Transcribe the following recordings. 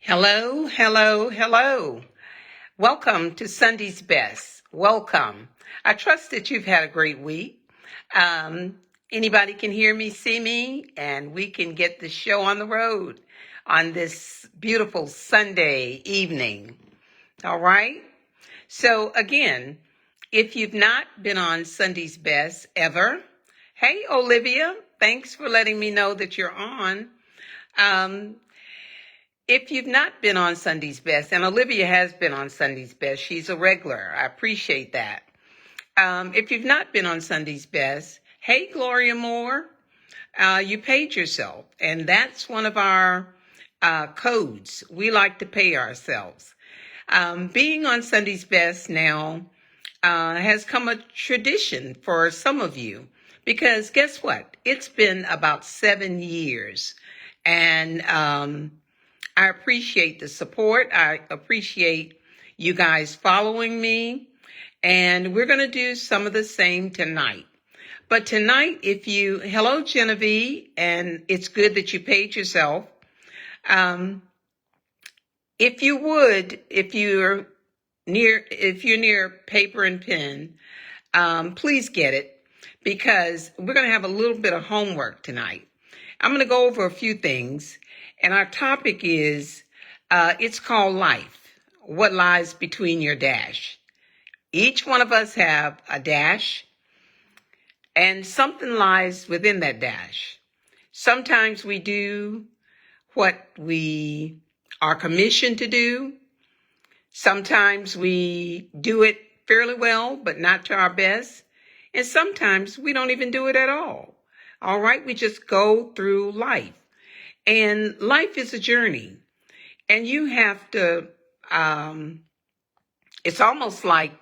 Hello, hello, hello. Welcome to Sunday's Best. Welcome. I trust that you've had a great week. Um, Anybody can hear me, see me, and we can get the show on the road on this beautiful Sunday evening. All right? So, again, if you've not been on Sunday's Best ever, hey, Olivia, thanks for letting me know that you're on. Um, If you've not been on Sunday's Best, and Olivia has been on Sunday's Best, she's a regular. I appreciate that. If you've not been on Sunday's Best, hey, Gloria Moore, you paid yourself. And that's one of our codes. We like to pay ourselves. Being on Sunday's Best now has come a tradition for some of you because guess what? It's been about 7 years. And I appreciate the support. I appreciate you guys following me. And we're going to do some of the same tonight. But tonight, hello, Genevieve, and it's good that you paid yourself. If you're near paper and pen, please get it because we're going to have a little bit of homework tonight. I'm going to go over a few things. And our topic is, it's called life. What lies between your dash? Each one of us have a dash, and something lies within that dash. Sometimes we do what we are commissioned to do. Sometimes we do it fairly well, but not to our best. And sometimes we don't even do it at all. All right, we just go through life. And life is a journey. And you have to, it's almost like,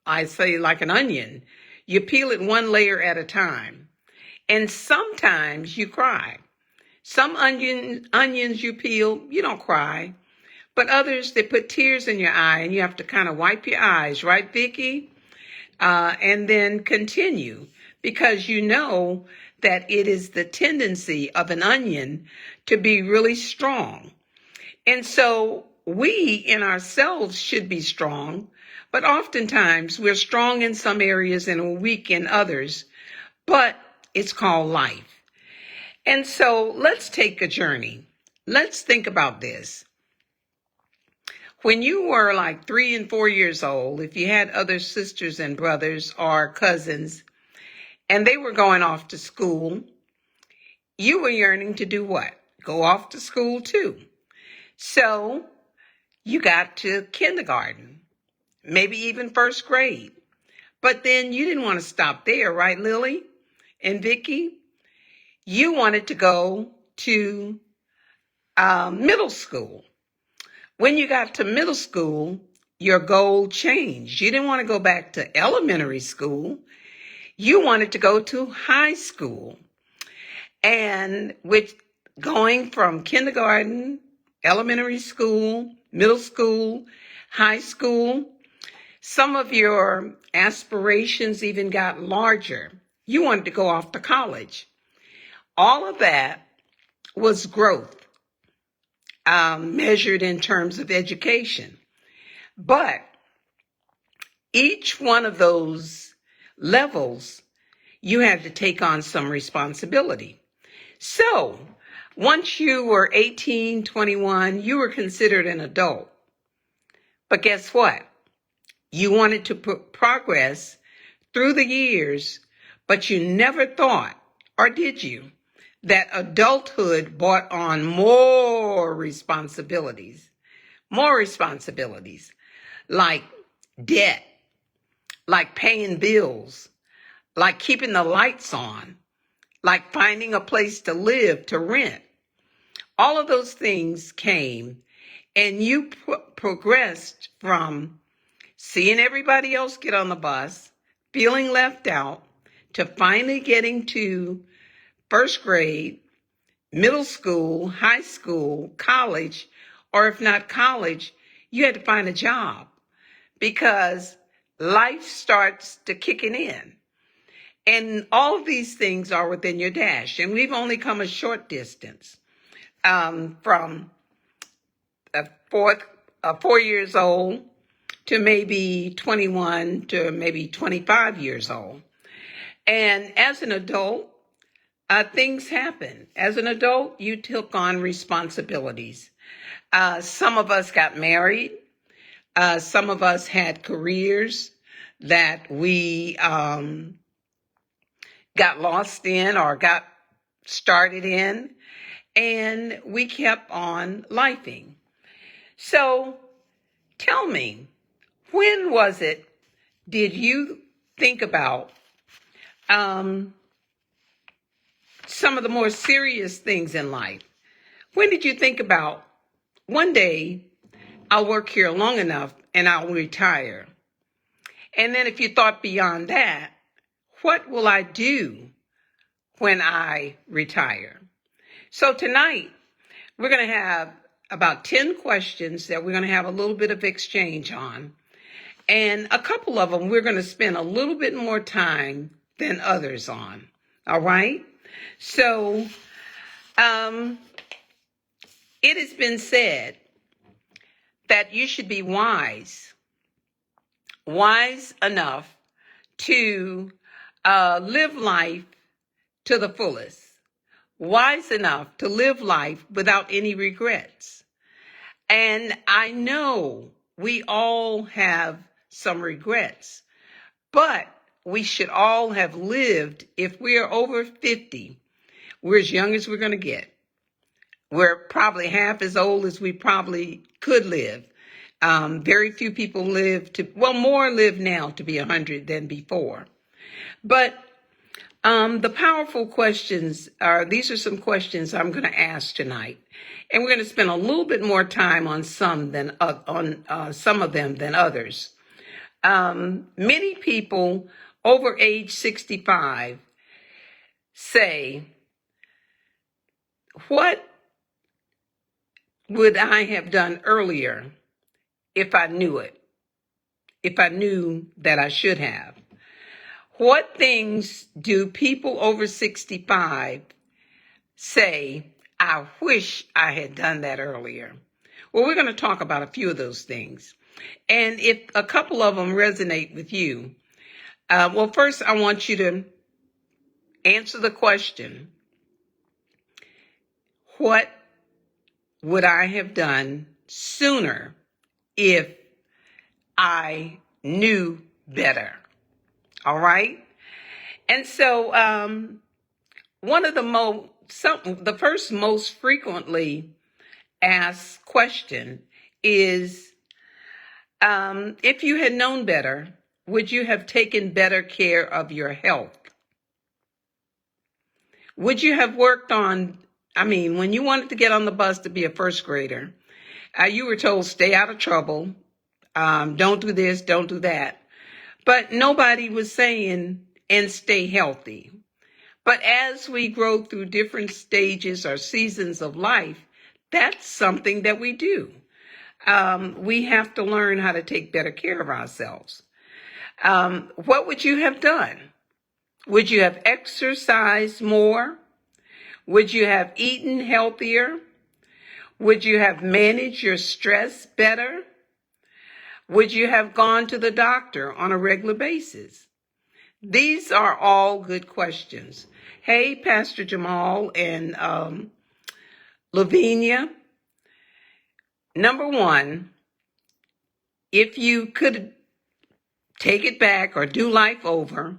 I say, like an onion. You peel it one layer at a time. And sometimes you cry. Some onions you peel, you don't cry. But others, they put tears in your eye and you have to kind of wipe your eyes, right, Vicki? And then continue because you know that it is the tendency of an onion to be really strong. And so we in ourselves should be strong, but oftentimes we're strong in some areas and we're weak in others, but it's called life. And so let's take a journey. Let's think about this. When you were like 3 and 4 years old, if you had other sisters and brothers or cousins, and they were going off to school, you were yearning to do what? Go off to school too. So you got to kindergarten, maybe even first grade. But then you didn't want to stop there, right, Lily and Vicky? You wanted to go to middle school. When you got to middle school, your goal changed. You didn't want to go back to elementary school. You wanted to go to high school. And with going from kindergarten, elementary school, middle school, high school, some of your aspirations even got larger. You wanted to go off to college. All of that was growth, measured in terms of education. But each one of those levels, you had to take on some responsibility. So once you were 18, 21, you were considered an adult. But guess what? You wanted to progress through the years, but you never thought, or did you, that adulthood brought on more responsibilities, like debt, like paying bills, like keeping the lights on, like finding a place to live, to rent. All of those things came, and you progressed from seeing everybody else get on the bus, feeling left out, to finally getting to first grade, middle school, high school, college, or if not college, you had to find a job because life starts to kicking in. And all of these things are within your dash. And we've only come a short distance from a fourth, 4 years old to maybe 21 to maybe 25 years old. And as an adult, things happen. As an adult, you took on responsibilities. Some of us got married. Some of us had careers that we got lost in or got started in, and we kept on lifing. So tell me, when was it did you think about some of the more serious things in life? When did you think about, one day I'll work here long enough and I'll retire? And then if you thought beyond that, what will I do when I retire? So tonight, we're going to have about 10 questions that we're going to have a little bit of exchange on. And a couple of them we're going to spend a little bit more time than others on. All right? So it has been said that you should be wise enough to live life to the fullest, wise enough to live life without any regrets. And I know we all have some regrets, but we should all have lived. If we are over 50, we're as young as we're going to get. We're probably half as old as we probably could live. Very few people more live now to be 100 than before. But the powerful questions these are some questions I'm going to ask tonight. And we're going to spend a little bit more time on some of them than others. Many people over age 65 say, what would I have done earlier if I knew it? If I knew that I should have? What things do people over 65 say, I wish I had done that earlier? Well, we're going to talk about a few of those things. And if a couple of them resonate with you, first I want you to answer the question, what would I have done sooner if I knew better? All right? And so one of the first most frequently asked question is, if you had known better, would you have taken better care of your health? Would you have worked on, when you wanted to get on the bus to be a first grader, you were told, stay out of trouble, don't do this, don't do that. But nobody was saying, and stay healthy. But as we grow through different stages or seasons of life, that's something that we do. We have to learn how to take better care of ourselves. What would you have done? Would you have exercised more? Would you have eaten healthier? Would you have managed your stress better? Would you have gone to the doctor on a regular basis? These are all good questions. Hey, Pastor Jamal and Lavinia. Number one, if you could take it back or do life over,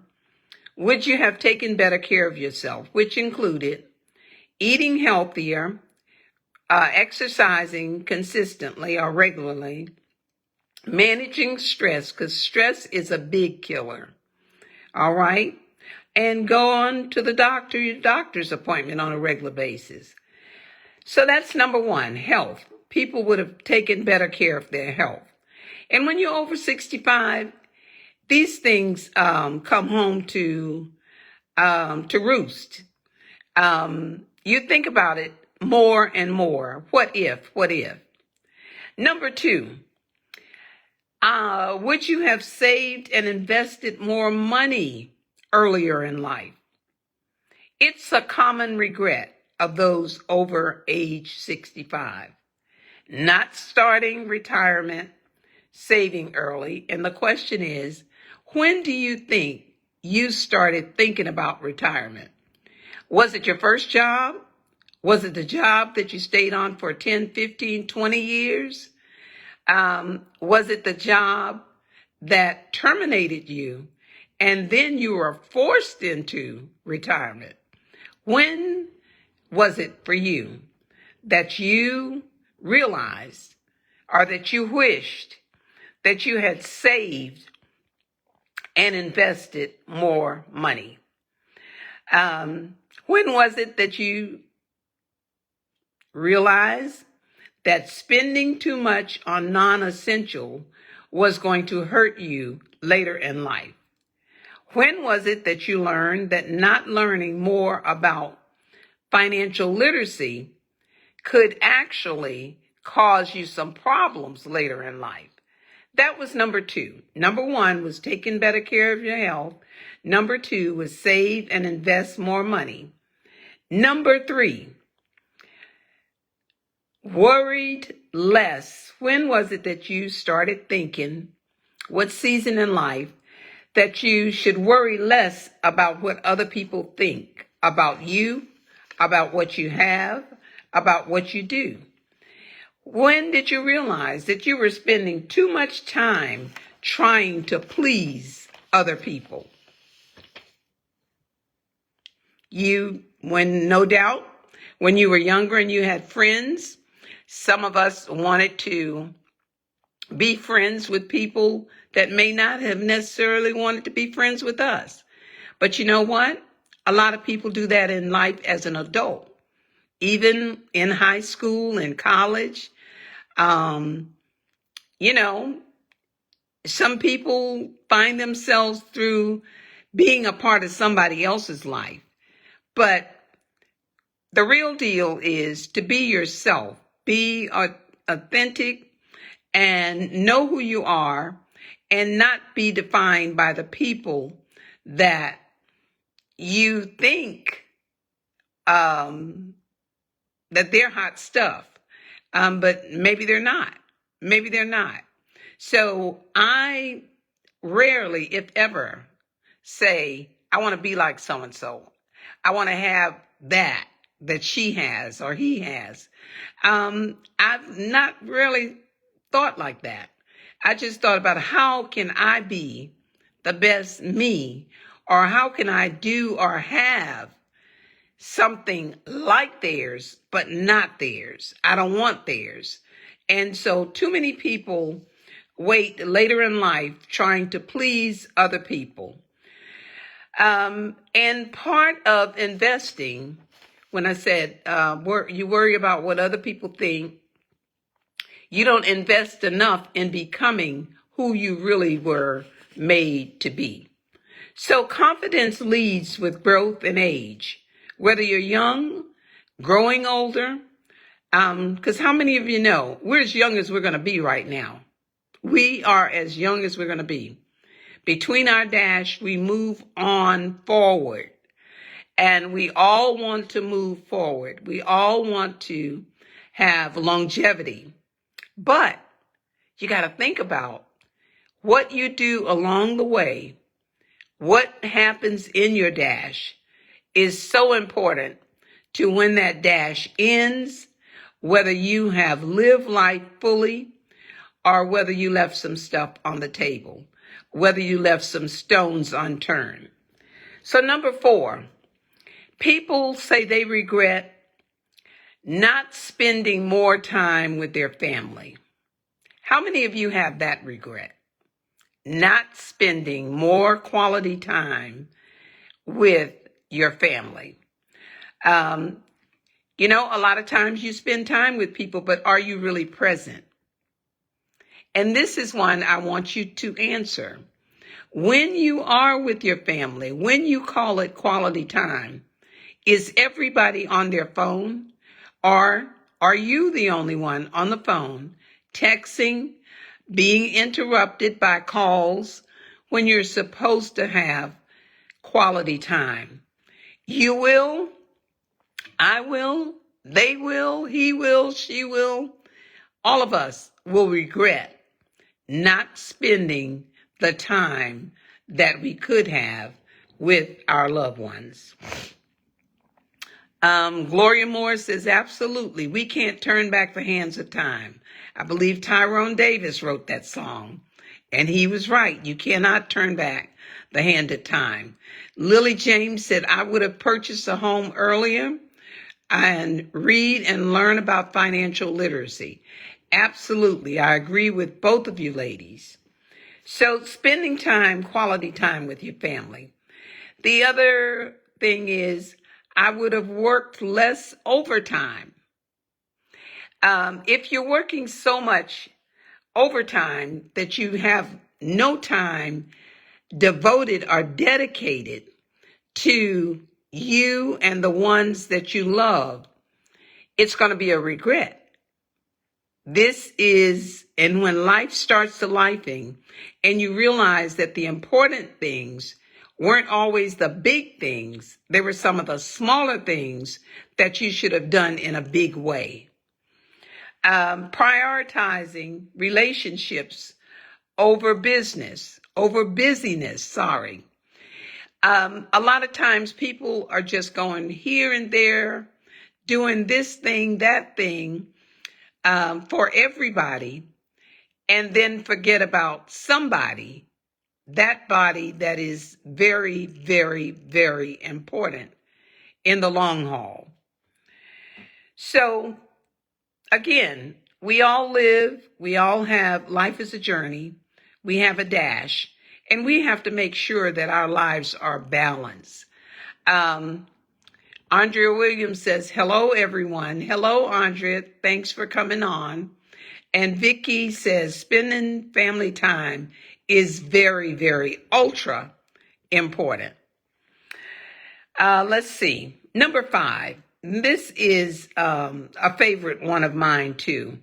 would you have taken better care of yourself, which included eating healthier, exercising consistently or regularly, managing stress, because stress is a big killer, all right? And go on to the doctor's appointment on a regular basis. So that's number one, health. People would have taken better care of their health. And when you're over 65, these things come home to roost. You think about it more and more. What if? Number two, would you have saved and invested more money earlier in life? It's a common regret of those over age 65. not starting retirement saving early. And the question is, when do you think you started thinking about retirement? Was it your first job? Was it the job that you stayed on for 10, 15, 20 years? Was it the job that terminated you and then you were forced into retirement? When was it for you that you realized or that you wished that you had saved and invested more money? When was it that you realized that spending too much on non-essential was going to hurt you later in life? When was it that you learned that not learning more about financial literacy could actually cause you some problems later in life? That was number 2. Number 1 was taking better care of your health. Number 2 was save and invest more money. Number 3, worried less. When was it that you started thinking, what season in life, that you should worry less about what other people think about you, about what you have, about what you do? When did you realize that you were spending too much time trying to please other people? No doubt, when you were younger and you had friends, some of us wanted to be friends with people that may not have necessarily wanted to be friends with us. But you know what? A lot of people do that in life as an adult, even in high school and college. Some people find themselves through being a part of somebody else's life. But the real deal is to be yourself, be authentic, and know who you are, and not be defined by the people that you think that they're hot stuff, but maybe they're not. Maybe they're not. So I rarely, if ever, say, I want to be like so-and-so. I want to have that she has or he has. I've not really thought like that. I just thought about how can I be the best me, or how can I do or have something like theirs, but not theirs. I don't want theirs. And so too many people wait later in life trying to please other people. And part of investing, when I said you worry about what other people think, you don't invest enough in becoming who you really were made to be. So confidence leads with growth and age, whether you're young, growing older, because how many of you know we're as young as we're going to be right now? We are as young as we're going to be. Between our dash, we move on forward. And we all want to move forward. We all want to have longevity. But you got to think about what you do along the way. What happens in your dash is so important to when that dash ends, whether you have lived life fully or whether you left some stuff on the table, whether you left some stones unturned. So number 4, people say they regret not spending more time with their family. How many of you have that regret? Not spending more quality time with your family. A lot of times you spend time with people, but are you really present? And this is one I want you to answer. When you are with your family, when you call it quality time, is everybody on their phone? Or are you the only one on the phone, texting, being interrupted by calls when you're supposed to have quality time? You will, I will, they will, he will, she will. all of us will regret not spending the time that we could have with our loved ones. Gloria Moore says, absolutely, we can't turn back the hands of time. I believe Tyrone Davis wrote that song, and he was right. You cannot turn back the hand of time. Lily James said, I would have purchased a home earlier and read and learn about financial literacy. Absolutely, I agree with both of you ladies. So spending time, quality time with your family. The other thing is, I would have worked less overtime. If you're working so much overtime that you have no time devoted or dedicated to you and the ones that you love, it's going to be a regret. This is, and when life starts to lifing and you realize that the important things weren't always the big things, they were some of the smaller things that you should have done in a big way. Prioritizing relationships over busyness. A lot of times people are just going here and there, doing this thing, that thing, for everybody, and then forget about somebody, that body that is very, very, very important in the long haul. So again, we all live, we all have, life is a journey, we have a dash, and we have to make sure that our lives are balanced. Andrea Williams says, hello, everyone. Hello, Andrea. Thanks for coming on. And Vicky says, spending family time is very, very ultra important. Let's see. Number 5. This is a favorite one of mine, too.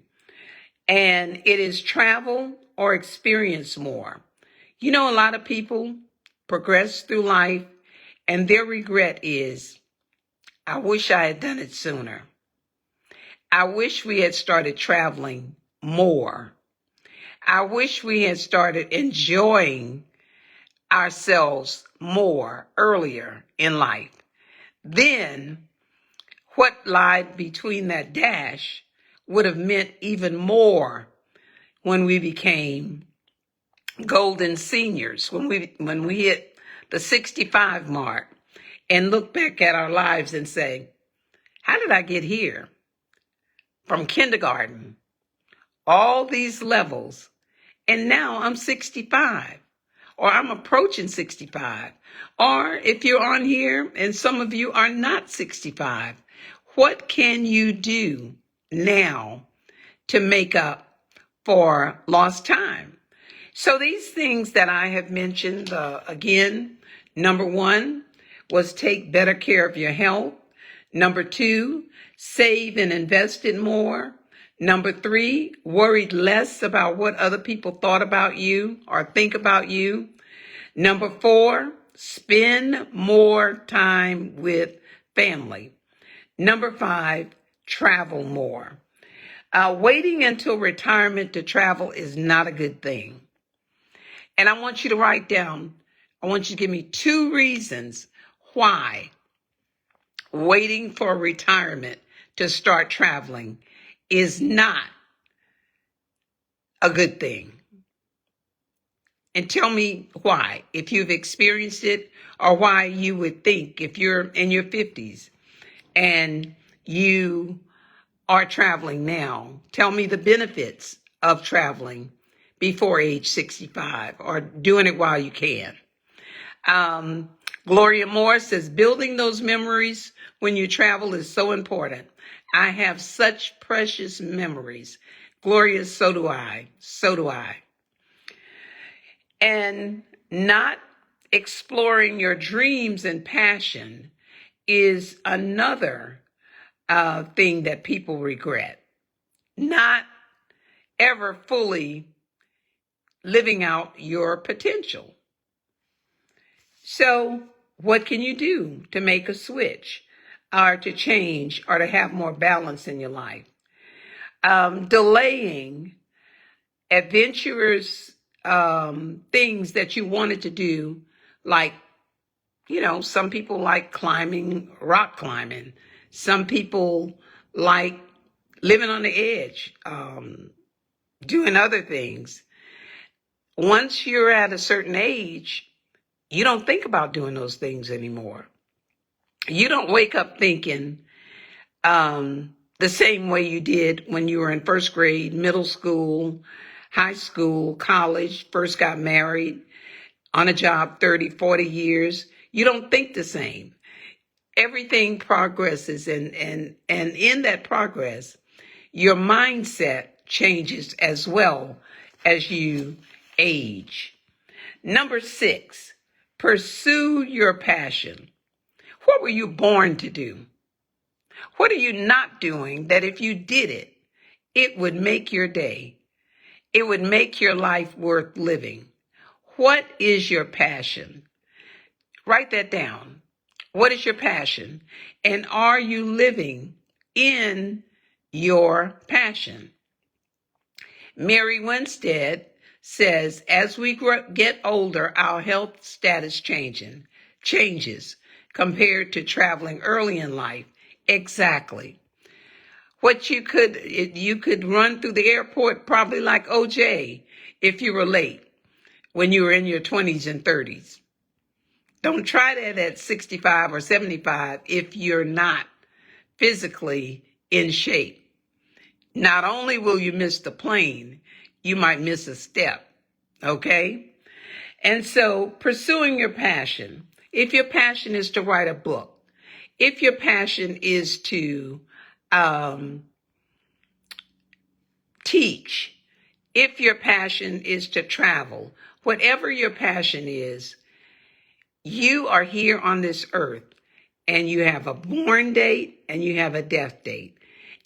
And it is travel or experience more. You know, a lot of people progress through life and their regret is, I wish I had done it sooner. I wish we had started traveling more. I wish we had started enjoying ourselves more earlier in life. Then what lied between that dash would have meant even more when we became golden seniors, when we hit the 65 mark and look back at our lives and say, how did I get here? From kindergarten, all these levels, and now I'm 65, or I'm approaching 65. Or if you're on here and some of you are not 65, what can you do now to make up for lost time? So these things that I have mentioned, again, number 1 was take better care of your health. Number 2, save and invest in more. Number 3, worried less about what other people thought about you or think about you. Number 4, spend more time with family. Number 5, travel more. Waiting until retirement to travel is not a good thing. And I want you to write down, I want you to give me 2 reasons why waiting for retirement to start traveling is not a good thing. And tell me why, if you've experienced it, or why you would think if you're in your 50s and you are traveling now. Tell me the benefits of traveling before age 65 or doing it while you can. Gloria Moore says, building those memories when you travel is so important. I have such precious memories. Gloria, so do I. So do I. And not exploring your dreams and passion is another thing that people regret. Not ever fully living out your potential. So what can you do to make a switch or to change or to have more balance in your life? delaying adventurous things that you wanted to do, like, some people like rock climbing. Some people like living on the edge, doing other things. Once you're at a certain age, you don't think about doing those things anymore. You don't wake up thinking the same way you did when you were in first grade, middle school, high school, college, first got married, on a job 30, 40 years. You don't think the same. Everything progresses, and in that progress, your mindset changes as well as you age. Number 6, pursue your passion. What were you born to do? What are you not doing that if you did it, it would make your day? It would make your life worth living. What is your passion? Write that down. What is your passion? And are you living in your passion? Mary Winstead says, as we get older, our health status changes compared to traveling early in life. Exactly. What you could run through the airport probably like OJ if you were late when you were in your 20s and 30s. Don't try that at 65 or 75 if you're not physically in shape. Not only will you miss the plane, you might miss a step, okay? And so pursuing your passion. If your passion is to write a book, if your passion is to teach, if your passion is to travel, whatever your passion is, you are here on this earth and you have a born date and you have a death date.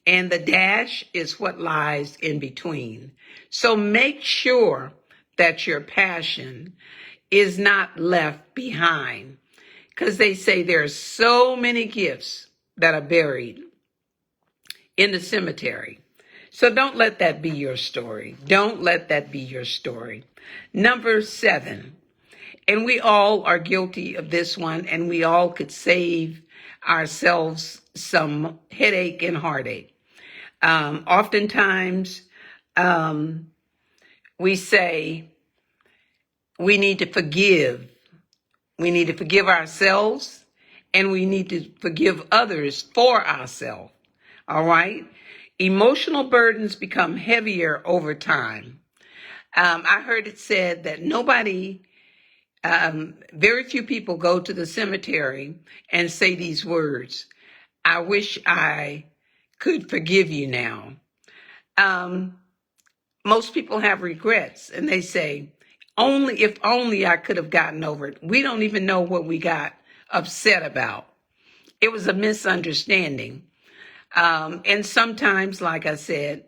And the dash is what lies in between. So make sure that your passion is not left behind, because they say there are so many gifts that are buried in the cemetery. So don't let that be your story. Don't let that be your story. Number 7, and we all are guilty of this one, and we all could save ourselves some headache and heartache. Oftentimes, we say we need to forgive. We need to forgive ourselves, and we need to forgive others for ourselves. All right? Emotional burdens become heavier over time. I heard it said that very few people go to the cemetery and say these words: I wish I could forgive you now. Most people have regrets, and they say, if only I could have gotten over it. We don't even know what we got upset about. It was a misunderstanding. And sometimes, like I said,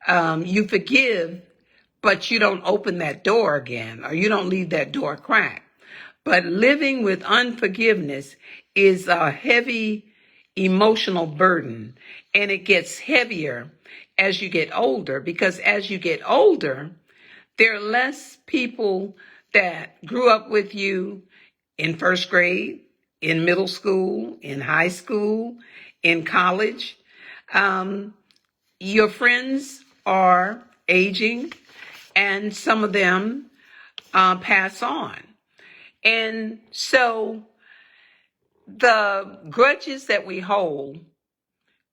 you forgive, but you don't open that door again, or you don't leave that door cracked. But living with unforgiveness is a heavy emotional burden, and it gets heavier as you get older, because as you get older, there are less people that grew up with you in first grade, in middle school, in high school, in college. Your friends are aging, and some of them pass on. And so the grudges that we hold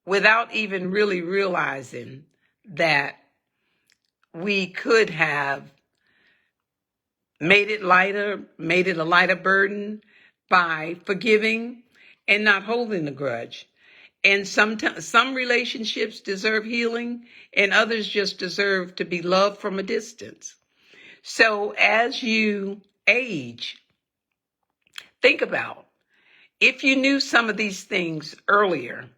without even really realizing that we could have made it a lighter burden by forgiving and not holding the grudge. And sometimes some relationships deserve healing, and others just deserve to be loved from a distance. So as you age, think about, if you knew some of these things earlier,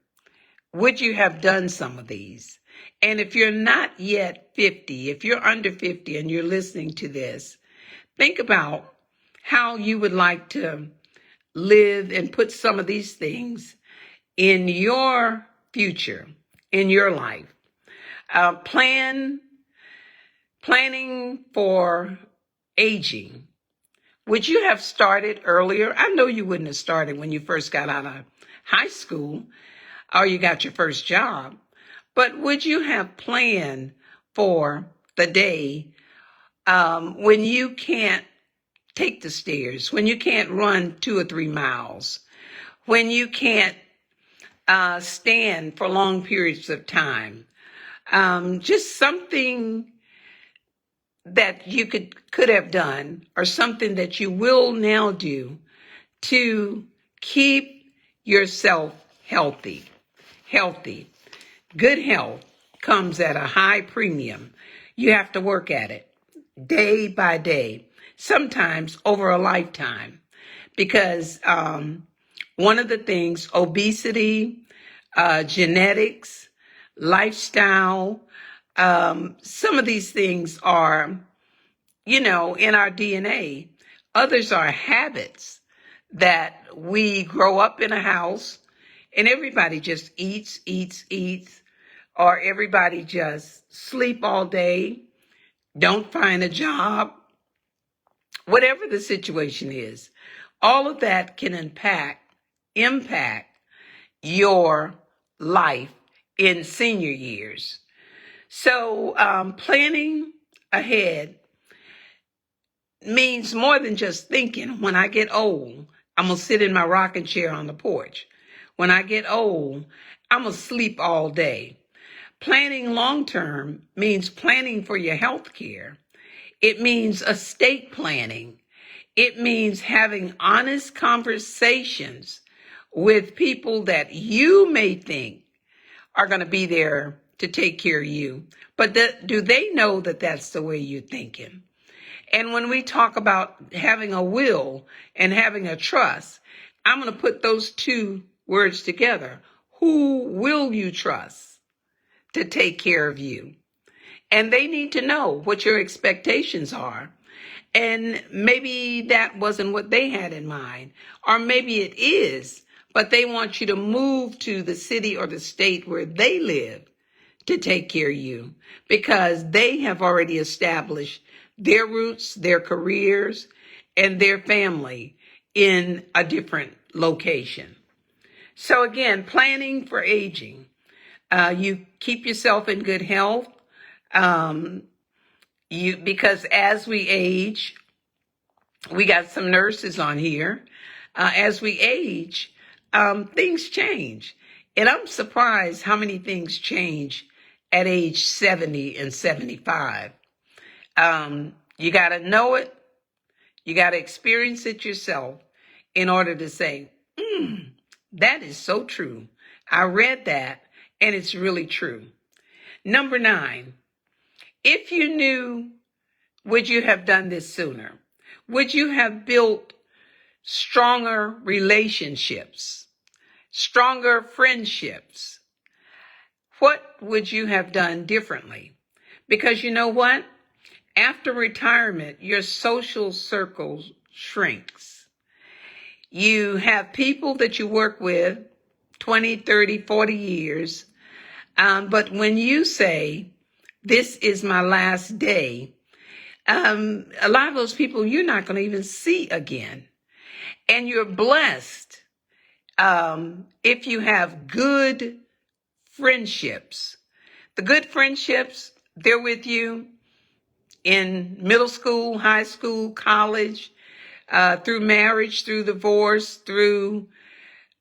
would you have done some of these? And if you're not yet 50, if you're under 50 and you're listening to this, think about how you would like to live and put some of these things in your future, in your life. Planning for aging. Would you have started earlier? I know you wouldn't have started when you first got out of high school or you got your first job, but would you have planned for the day when you can't take the stairs, when you can't run 2 or 3 miles, when you can't stand for long periods of time? Just something that you could have done, or something that you will now do to keep yourself healthy. Healthy. Good health comes at a high premium. You have to work at it day by day, sometimes over a lifetime, because one of the things, obesity, genetics, lifestyle, some of these things are, in our DNA. Others are habits that we grow up in a house and everybody just eats, or everybody just sleep all day, don't find a job, whatever the situation is. All of that can impact your life in senior years. So planning ahead means more than just thinking, when I get old, I'm going to sit in my rocking chair on the porch. When I get old, I'm going to sleep all day. Planning long term means planning for your health care. It means estate planning. It means having honest conversations with people that you may think are going to be there to take care of you. But do they know that that's the way you're thinking? And when we talk about having a will and having a trust, I'm going to put those two words together. Who will you trust to take care of you? And they need to know what your expectations are. And maybe that wasn't what they had in mind, or maybe it is, but they want you to move to the city or the state where they live to take care of you, because they have already established their roots, their careers, and their family in a different location. So again, planning for aging. You keep yourself in good health. Because as we age, we got some nurses on here. As we age, things change. And I'm surprised how many things change at age 70 and 75. You got to know it. You got to experience it yourself in order to say, that is so true. I read that and it's really true. Number 9, if you knew, would you have done this sooner? Would you have built stronger relationships, stronger friendships? What would you have done differently? Because you know what? After retirement, your social circle shrinks. You have people that you work with 20, 30, 40 years. But when you say, this is my last day, a lot of those people you're not going to even see again. And you're blessed if you have good friendships. The good friendships, they're with you in middle school, high school, college, through marriage, through divorce, through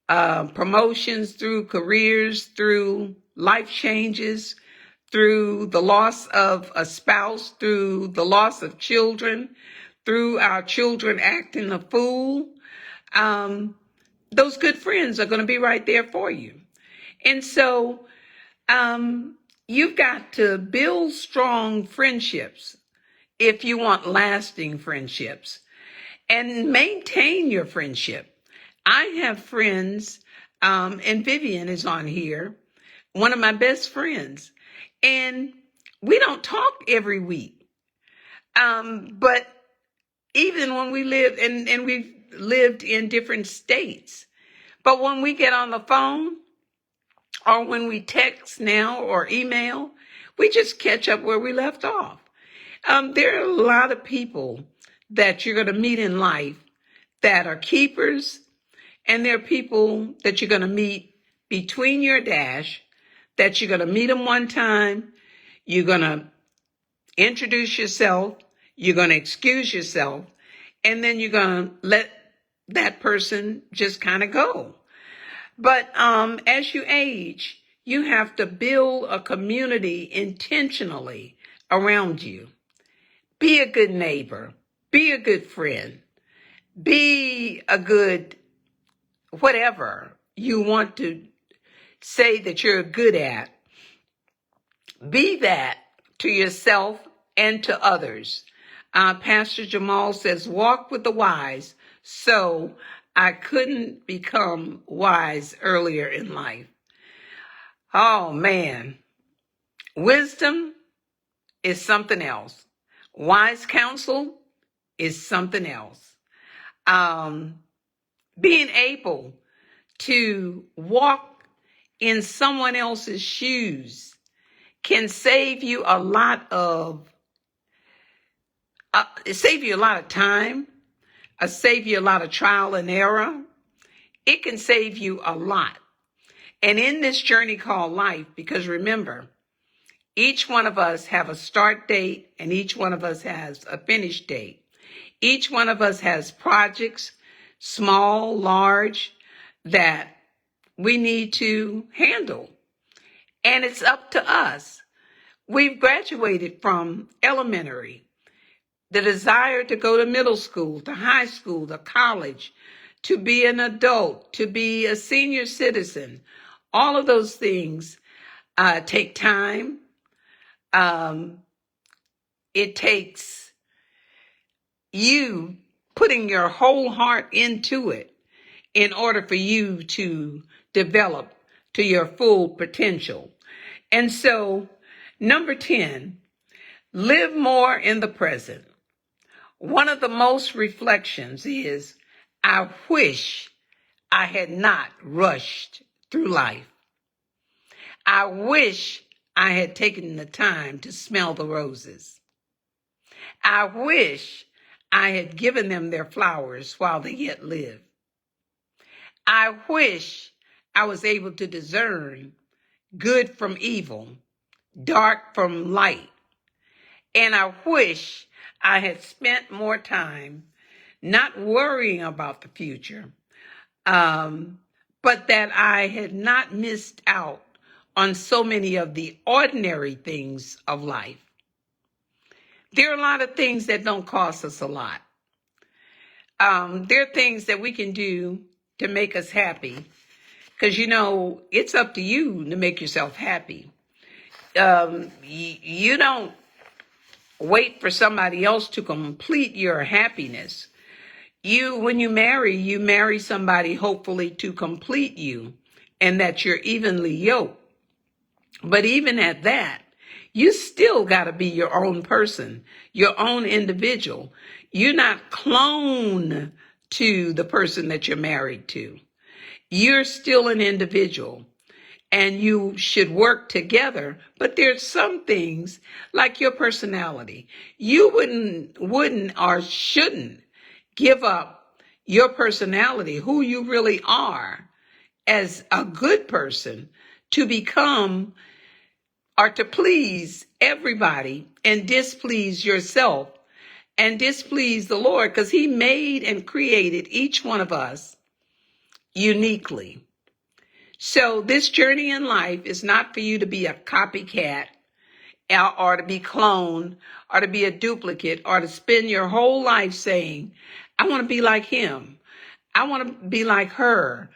promotions, through careers, through life changes, through the loss of a spouse, through the loss of children, through our children acting a fool. Those good friends are going to be right there for you. And so you've got to build strong friendships if you want lasting friendships, and maintain your friendship. I have friends, and Vivian is on here, one of my best friends, and we don't talk every week. But even when we live, and we've lived in different states, but when we get on the phone or when we text now or email, we just catch up where we left off. There are a lot of people that you're going to meet in life that are keepers, and there are people that you're going to meet between your dash, that you're going to meet them one time, you're going to introduce yourself, you're going to excuse yourself, and then you're going to let that person just kind of go. But as you age, you have to build a community intentionally around you. Be a good neighbor. Be a good friend. Be a good whatever you want to say that you're good at. Be that to yourself and to others. Pastor Jamal says, walk with the wise. So I couldn't become wise earlier in life. Oh man, wisdom is something else. Wise counsel is something else. Being able to walk in someone else's shoes can save you a lot of time, save you a lot of trial and error. It can save you a lot. And in this journey called life, because remember, each one of us have a start date and each one of us has a finish date. Each one of us has projects, small, large, that we need to handle. And it's up to us. We've graduated from elementary, the desire to go to middle school, to high school, to college, to be an adult, to be a senior citizen. All of those things take time. It takes you putting your whole heart into it in order for you to develop to your full potential. And so, number 10, live more in the present. One of the most reflections is, I wish I had not rushed through life. I wish I had taken the time to smell the roses. I wish I had given them their flowers while they yet lived. I wish I was able to discern good from evil, dark from light. And I wish I had spent more time not worrying about the future, but that I had not missed out on so many of the ordinary things of life. There are a lot of things that don't cost us a lot. There are things that we can do to make us happy, because, it's up to you to make yourself happy. You don't wait for somebody else to complete your happiness. When you marry somebody hopefully to complete you and that you're evenly yoked. But even at that, you still got to be your own person, your own individual. You're not clone to the person that you're married to. You're still an individual. And you should work together, but there's some things like your personality. You wouldn't or shouldn't give up your personality, who you really are as a good person, to become or to please everybody and displease yourself and displease the Lord, because He made and created each one of us uniquely. So this journey in life is not for you to be a copycat or to be cloned or to be a duplicate or to spend your whole life saying, I want to be like him. I want to be like her.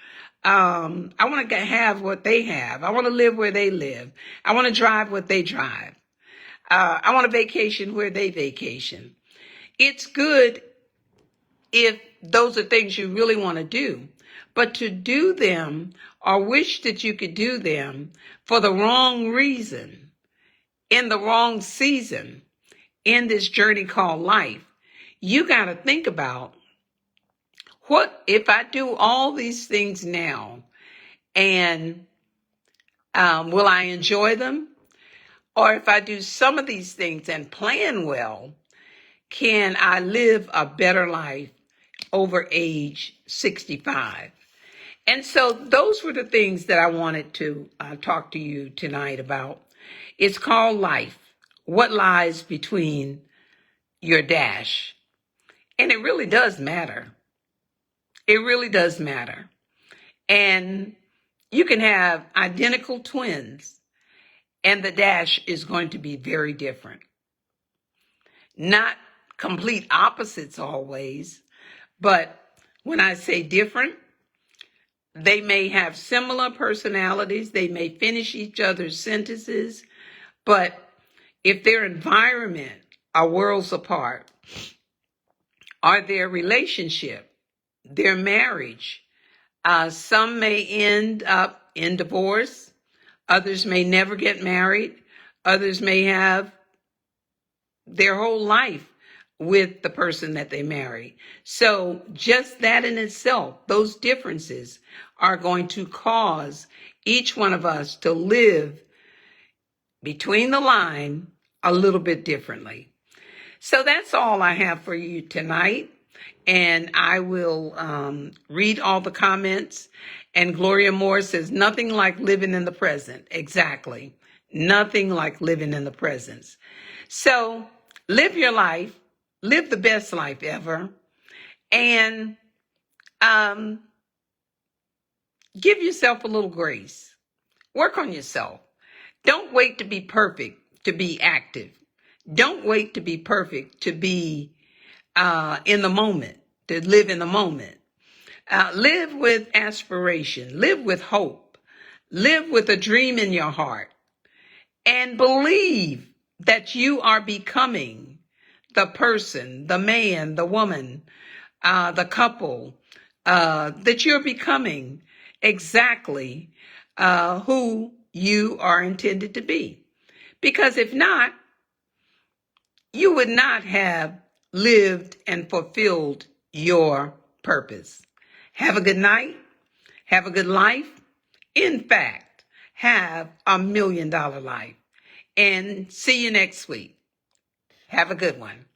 I want to have what they have. I want to live where they live. I want to drive what they drive. I want to vacation where they vacation. It's good if those are things you really want to do. But to do them or wish that you could do them for the wrong reason, in the wrong season, in this journey called life, you got to think about, what if I do all these things now, and will I enjoy them? Or if I do some of these things and plan well, can I live a better life over age 65? And so those were the things that I wanted to talk to you tonight about. It's called life. What lies between your dash? And it really does matter. It really does matter. And you can have identical twins, and the dash is going to be very different. Not complete opposites always, but when I say different, they may have similar personalities, they may finish each other's sentences, but if their environment are worlds apart, or their relationship, their marriage, some may end up in divorce, others may never get married, others may have their whole life with the person that they marry. So just that in itself, those differences are going to cause each one of us to live between the line a little bit differently. So that's all I have for you tonight. And I will read all the comments. And Gloria Moore says, nothing like living in the present. Exactly. Nothing like living in the present. So live your life. Live the best life ever. And give yourself a little grace. Work on yourself. Don't wait to be perfect to be active. Don't wait to be perfect to be in the moment, to live in the moment. Live with aspiration. Live with hope. Live with a dream in your heart. And believe that you are becoming the person, the man, the woman, the couple, that you're becoming exactly who you are intended to be. Because if not, you would not have lived and fulfilled your purpose. Have a good night. Have a good life. In fact, have $1 million life. And see you next week. Have a good one.